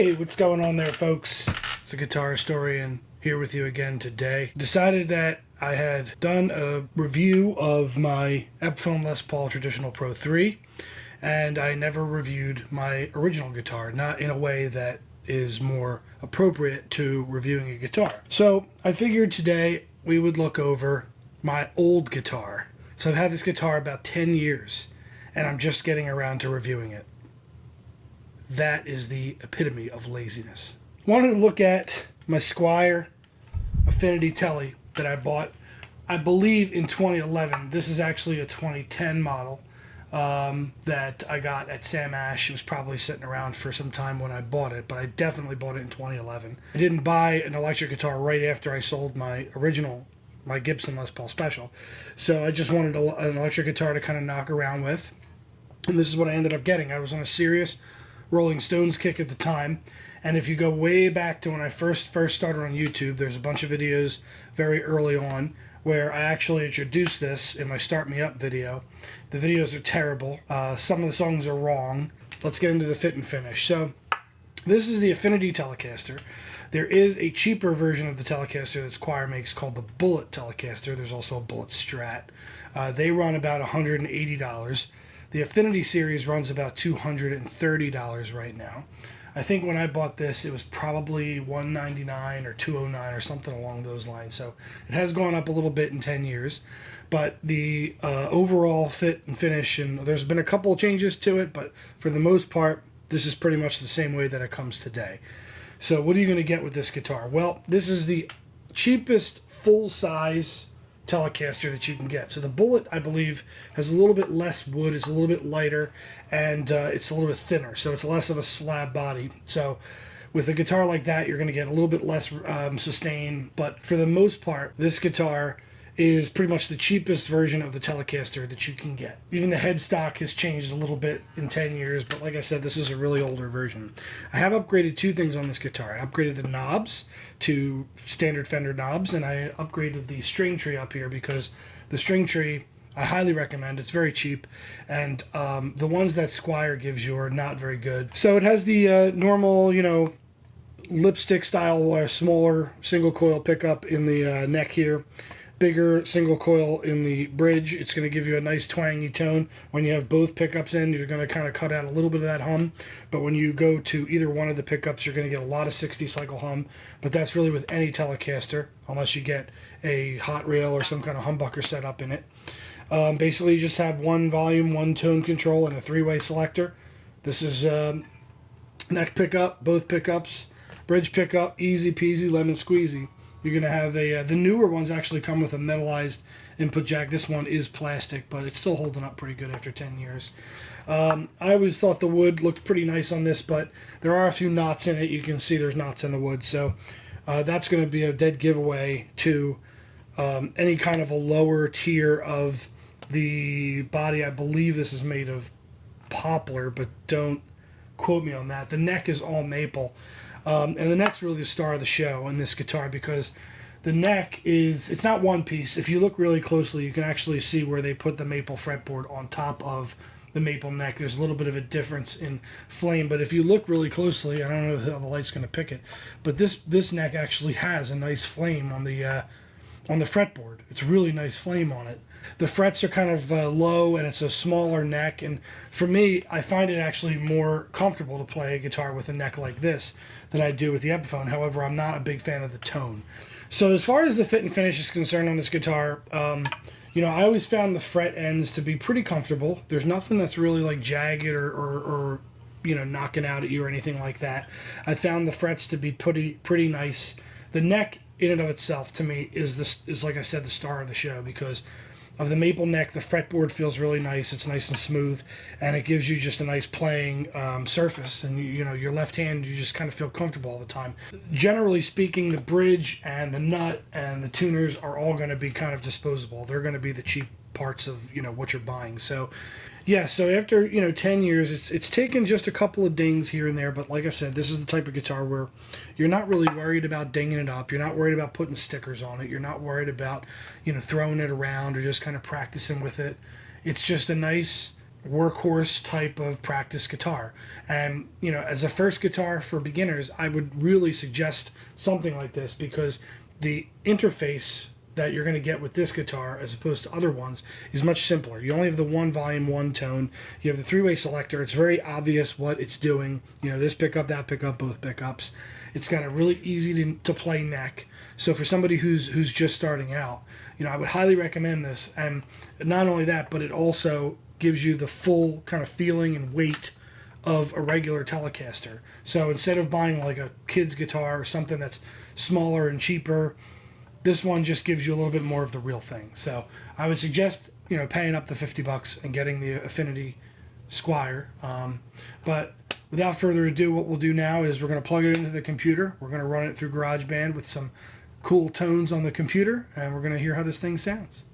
Hey, what's going on there, folks? It's a guitar historian here with you again today. Decided that I had done a review of my Epiphone Les Paul Traditional Pro 3, and I never reviewed my original guitar, not in a way that is more appropriate to reviewing a guitar. So I figured today we would look over my old guitar. So I've had this guitar about 10 years, and I'm just getting around to reviewing it. That is the epitome of laziness. Wanted to look at my Squier Affinity Tele that I bought, I believe, in 2011. This is actually a 2010 model that I got at Sam Ash. It was probably sitting around for some time when I bought it, but I definitely bought it in 2011. I didn't buy an electric guitar right after I sold my Gibson Les Paul Special, so I just wanted an electric guitar to kind of knock around with, and this is what I ended up getting. I was on a serious Rolling Stones kick at the time, and if you go way back to when I first started on YouTube, there's a bunch of videos very early on where I actually introduced this in my Start Me Up video. The videos are terrible. Some of the songs are wrong. Let's get into the fit and finish. So this is the Affinity Telecaster. There is a cheaper version of the Telecaster that Squier makes called the Bullet Telecaster. There's also a Bullet Strat. They run about $180. The Affinity series runs about $230 right now. I think when I bought this, it was probably $199 or $209 or something along those lines. So it has gone up a little bit in 10 years. But the overall fit and finish, and there's been a couple of changes to it, but for the most part, this is pretty much the same way that it comes today. So what are you going to get with this guitar? Well, this is the cheapest full-size Telecaster that you can get. So the Bullet, I believe, has a little bit less wood, it's a little bit lighter, and it's a little bit thinner, so it's less of a slab body. So with a guitar like that, you're going to get a little bit less sustain, but for the most part, this guitar is pretty much the cheapest version of the Telecaster that you can get. Even the headstock has changed a little bit in 10 years, but like I said, this is a really older version. I have upgraded two things on this guitar. I upgraded the knobs to standard Fender knobs, and I upgraded the string tree up here because the string tree I highly recommend. It's very cheap, and the ones that Squier gives you are not very good. So it has the normal, lipstick style smaller single coil pickup in the neck here. Bigger single coil in the bridge. It's going to give you a nice twangy tone. When you have both pickups in, you're going to kind of cut out a little bit of that hum, but when you go to either one of the pickups, you're going to get a lot of 60 cycle hum, but that's really with any Telecaster, unless you get a hot rail or some kind of humbucker setup in it. Basically, you just have one volume, one tone control, and a three-way selector. This is neck pickup, both pickups, bridge pickup, easy peasy, lemon squeezy. You're going to have the newer ones actually come with a metallized input jack. This one is plastic, but it's still holding up pretty good after 10 years. I always thought the wood looked pretty nice on this, but there are a few knots in it. You can see there's knots in the wood, so that's going to be a dead giveaway to any kind of a lower tier of the body. I believe this is made of poplar, but don't quote me on that. The neck is all maple. And the neck's really the star of the show in this guitar because the neck it's not one piece. If you look really closely, you can actually see where they put the maple fretboard on top of the maple neck. There's a little bit of a difference in flame, but if you look really closely, I don't know how the light's going to pick it, but this neck actually has a nice flame on the fretboard. It's a really nice flame on it. The frets are kind of low, and it's a smaller neck, and for me, I find it actually more comfortable to play a guitar with a neck like this than I do with the Epiphone. However, I'm not a big fan of the tone. So as far as the fit and finish is concerned on this guitar, I always found the fret ends to be pretty comfortable. There's nothing that's really like jagged or knocking out at you or anything like that. I found the frets to be pretty nice. The neck in and of itself, to me, is like I said, the star of the show because of the maple neck. The fretboard feels really nice. It's nice and smooth, and it gives you just a nice playing surface. And your left hand, you just kind of feel comfortable all the time. Generally speaking, the bridge and the nut and the tuners are all going to be kind of disposable. They're going to be the cheap parts of what you're buying. So yeah, so after 10 years, it's taken just a couple of dings here and there, but like I said, this is the type of guitar where you're not really worried about dinging it up. You're not worried about putting stickers on it. You're not worried about throwing it around or just kind of practicing with it. It's just a nice workhorse type of practice guitar. And, you know, as a first guitar for beginners, I would really suggest something like this, because the interface that you're going to get with this guitar as opposed to other ones is much simpler. You only have the one volume, one tone. You have the three-way selector. It's very obvious what it's doing. You know, this pickup, that pickup, both pickups. It's got a really easy to play neck. So for somebody who's just starting out, you know, I would highly recommend this. And not only that, but it also gives you the full kind of feeling and weight of a regular Telecaster. So instead of buying like a kid's guitar or something that's smaller and cheaper, this one just gives you a little bit more of the real thing. So I would suggest, you know, paying up the $50 and getting the Affinity Squier. But without further ado, what we'll do now is we're going to plug it into the computer. We're going to run it through GarageBand with some cool tones on the computer, and we're going to hear how this thing sounds.